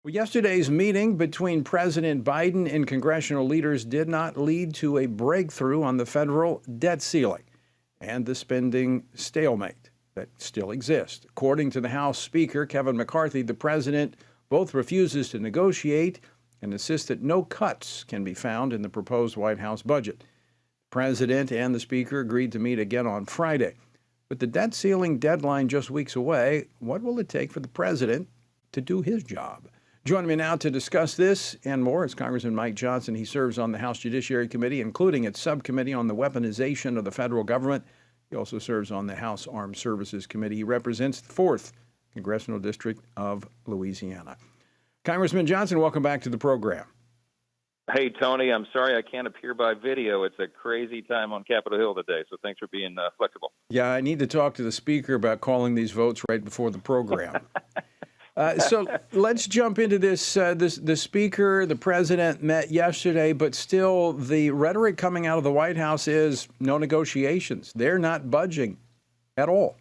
Well, yesterday's meeting between President Biden and congressional leaders did not lead to a breakthrough on the federal debt ceiling and the spending stalemate that still exists. According to the House Speaker, Kevin McCarthy, the president both refuses to negotiate and insists that no cuts can be found in the proposed White House budget. The president and the speaker agreed to meet again on Friday. With the debt ceiling deadline just weeks away, what will it take for the president to do his job? Joining me now to discuss this and more is Congressman Mike Johnson. He serves on the House Judiciary Committee, including its subcommittee on the weaponization of the federal government. He also serves on the House Armed Services Committee. He represents the 4th Congressional District of Louisiana. Congressman Johnson, welcome back to the program. Hey, Tony, I'm sorry I can't appear by video. It's a crazy time on Capitol Hill today, so thanks for being flexible. Yeah, I need to talk to the speaker about calling these votes right before the program. So let's jump into this. The speaker, the president met yesterday, but still the rhetoric coming out of the White House is no negotiations. They're not budging at all.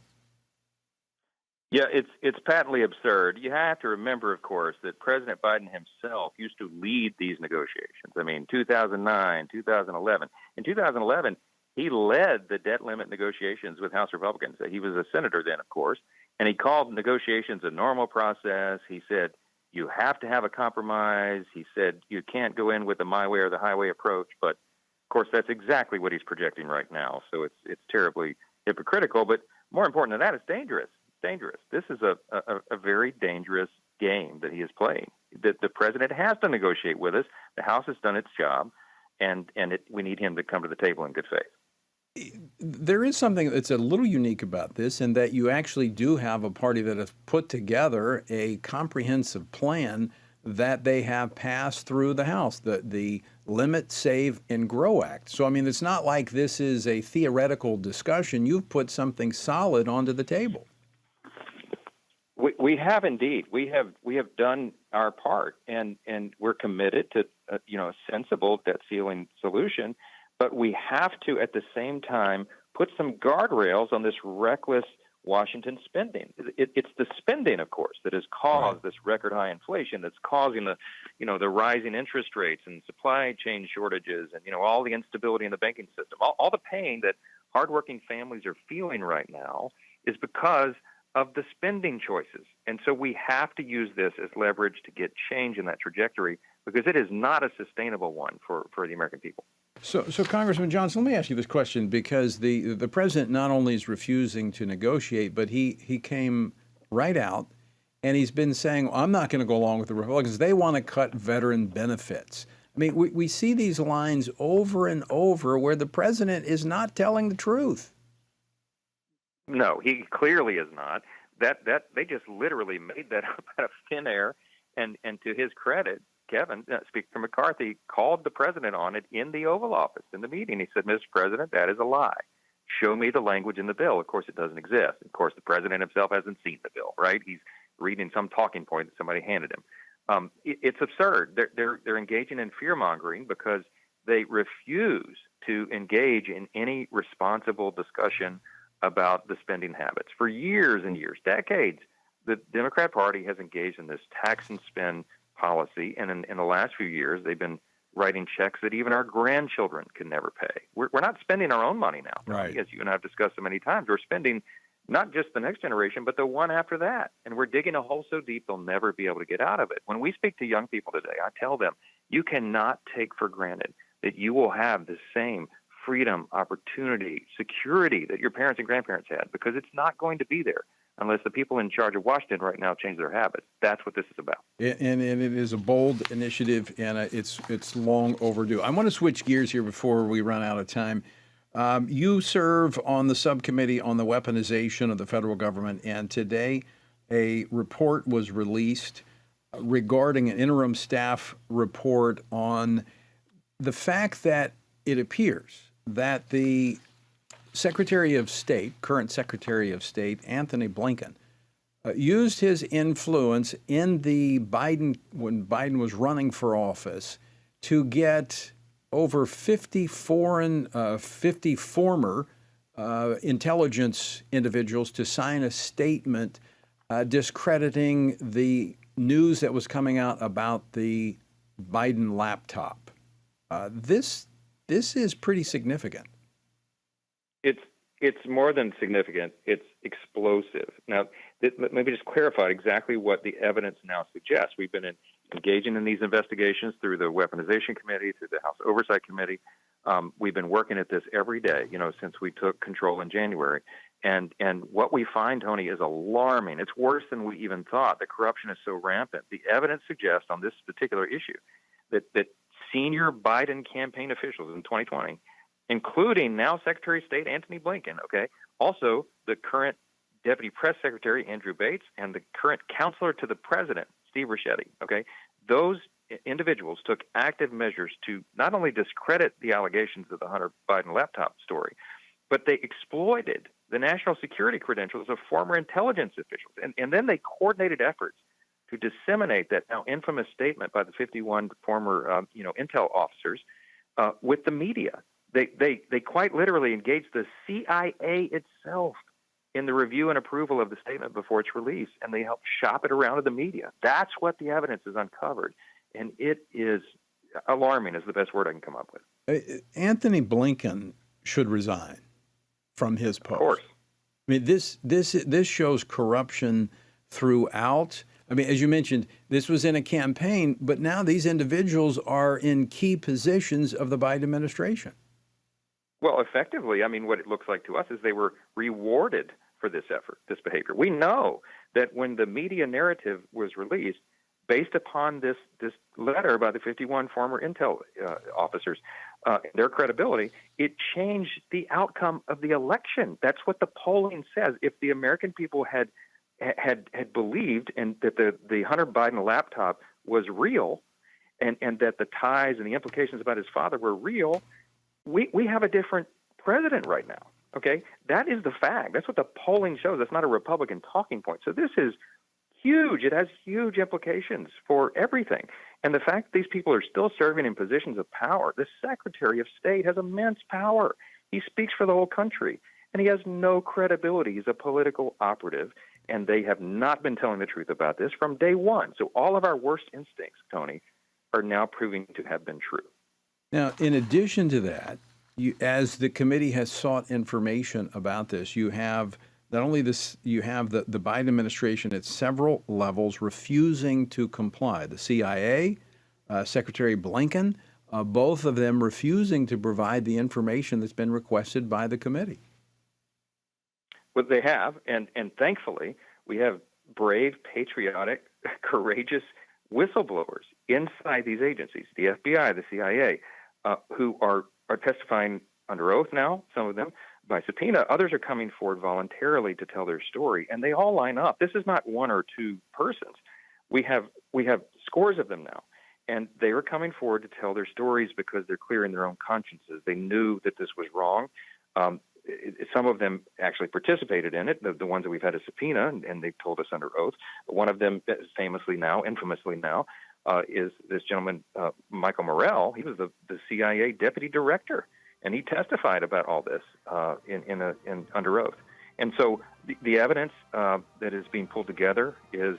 Yeah, it's patently absurd. You have to remember, of course, that President Biden himself used to lead these negotiations. I mean, 2009, 2011. In 2011, he led the debt limit negotiations with House Republicans. He was a senator then, of course, and he called negotiations a normal process. He said, you have to have a compromise. He said, you can't go in with the my way or the highway approach. But, of course, that's exactly what he's projecting right now. So it's terribly hypocritical. But more important than that, it's dangerous. Dangerous. This is a very dangerous game that he is playing. The president has to negotiate with us. The House has done its job, and we need him to come to the table in good faith. There is something that's a little unique about this in that you actually do have a party that has put together a comprehensive plan that they have passed through the House, the Limit, Save, and Grow Act. So, I mean, it's not like this is a theoretical discussion. You've put something solid onto the table. We have indeed. We have done our part, and we're committed to a sensible debt ceiling solution. But we have to, at the same time, put some guardrails on this reckless Washington spending. It's the spending, of course, that has caused this record high inflation. That's causing the rising interest rates and supply chain shortages, and all the instability in the banking system. All the pain that hardworking families are feeling right now is because of the spending choices. And so we have to use this as leverage to get change in that trajectory, because it is not a sustainable one for the American people. So Congressman Johnson, let me ask you this question, because the president not only is refusing to negotiate, but he came right out and he's been saying, I'm not going to go along with the Republicans. They want to cut veteran benefits. I mean, we see these lines over and over where the president is not telling the truth. No, he clearly is not. That they just literally made that up out of thin air, and to his credit, Kevin, Speaker McCarthy, called the president on it in the Oval Office in the meeting. He said, Mr. President, that is a lie. Show me the language in the bill. Of course, it doesn't exist. Of course, the president himself hasn't seen the bill, right? He's reading some talking point that somebody handed him. It's absurd. They're engaging in fear-mongering because they refuse to engage in any responsible discussion about the spending habits. For years and years, decades, the Democrat Party has engaged in this tax and spend policy, and in the last few years, they've been writing checks that even our grandchildren can never pay. We're not spending our own money now, right? As you and I have discussed so many times. We're spending not just the next generation, but the one after that, and we're digging a hole so deep they'll never be able to get out of it. When we speak to young people today, I tell them, you cannot take for granted that you will have the same freedom, opportunity, security that your parents and grandparents had, because it's not going to be there unless the people in charge of Washington right now change their habits. That's what this is about. And it is a bold initiative, and it's long overdue. I want to switch gears here before we run out of time. You serve on the subcommittee on the weaponization of the federal government, and today a report was released regarding an interim staff report on the fact that it appears that the Secretary of State, current Secretary of State, Anthony Blinken, used his influence in when Biden was running for office to get over 50 former intelligence individuals to sign a statement discrediting the news that was coming out about the Biden laptop. This is pretty significant. It's more than significant. It's explosive. Now, let me just clarify exactly what the evidence now suggests. We've been engaging in these investigations through the Weaponization Committee, through the House Oversight Committee. We've been working at this every day, since we took control in January. And what we find, Tony, is alarming. It's worse than we even thought. The corruption is so rampant. The evidence suggests on this particular issue that senior Biden campaign officials in 2020, including now Secretary of State Antony Blinken, also the current Deputy Press Secretary Andrew Bates, and the current counselor to the president, Steve Ricchetti, those individuals took active measures to not only discredit the allegations of the Hunter Biden laptop story, but they exploited the national security credentials of former intelligence officials. And then they coordinated efforts to disseminate that now infamous statement by the 51 former intel officers with the media. They quite literally engaged the CIA itself in the review and approval of the statement before its release, and they helped shop it around to the media. That's what the evidence has uncovered, and it is alarming is the best word I can come up with. Antony Blinken should resign from his post. Of course. I mean, this shows corruption throughout. I mean, as you mentioned, this was in a campaign, but now these individuals are in key positions of the Biden administration. Well, effectively, I mean, what it looks like to us is they were rewarded for this effort, this behavior. We know that when the media narrative was released, based upon this letter by the 51 former intel officers, their credibility, it changed the outcome of the election. That's what the polling says. If the American people had believed and that the Hunter Biden laptop was real, and that the ties and the implications about his father were real, we have a different president right now. That is the fact. That's what the polling shows. That's not a Republican talking point. So this is huge. It has huge implications for everything. And the fact that these people are still serving in positions of power, the Secretary of State has immense power. He speaks for the whole country, and he has no credibility. He's a political operative, and they have not been telling the truth about this from day one. So all of our worst instincts, Tony, are now proving to have been true. Now, in addition to that, as the committee has sought information about this, you have not only this, you have the Biden administration at several levels refusing to comply. The CIA, Secretary Blinken, both of them refusing to provide the information that's been requested by the committee. Well, they have, and thankfully, we have brave, patriotic, courageous whistleblowers inside these agencies, the FBI, the CIA, who are testifying under oath now, some of them, by subpoena. Others are coming forward voluntarily to tell their story, and they all line up. This is not one or two persons. We have scores of them now, and they are coming forward to tell their stories because they're clear in their own consciences. They knew that this was wrong. Some of them actually participated in it, the ones that we've had a subpoena, and they've told us under oath. One of them, infamously now, is this gentleman, Michael Morrell. He was the CIA deputy director, and he testified about all this in under oath. And so the evidence that is being pulled together is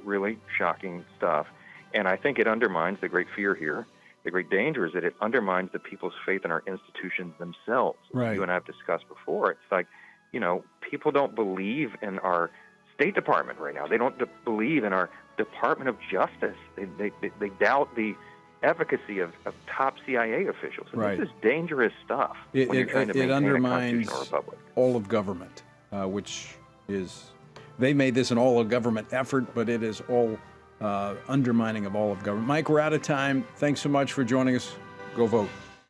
really shocking stuff. And I think it undermines the great fear here. The great danger is that it undermines the people's faith in our institutions themselves. Right. You and I have discussed before. It's like, people don't believe in our State Department right now. They don't believe in our Department of Justice. They doubt the efficacy of top CIA officials. And right. This is dangerous stuff when you're trying to maintain undermines a constitutional republic. All of government, which is, they made this an all of government effort, but it is all undermining of all of government. Mike, we're out of time. Thanks so much for joining us. Go vote.